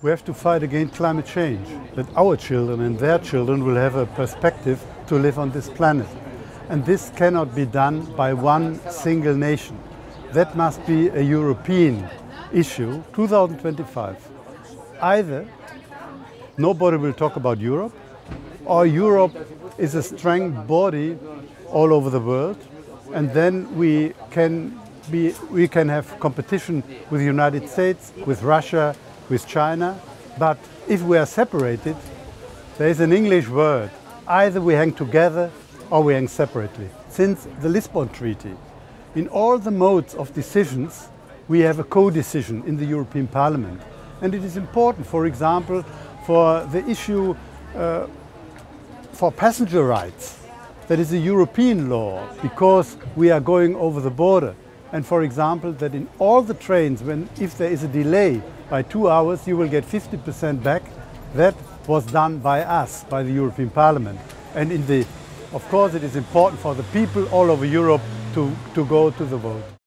We have to fight against climate change, that our children and their children will have a perspective to live on this planet. And this cannot be done by one single nation. That must be a European issue, 2025. Either nobody will talk about Europe, or Europe is a strong body all over the world, and then we can have competition with the United States, with Russia, with China. But if we are separated, there is an English word, either we hang together or we hang separately. Since the Lisbon Treaty, in all the modes of decisions, we have a co-decision in the European Parliament. And it is important, for example, for the issue for passenger rights. That is a European law, because we are going over the border. And for example, that in all the trains, if there is a delay by 2 hours, you will get 50% back. That was done by us, by the European Parliament. And of course, it is important for the people all over Europe to go to the vote.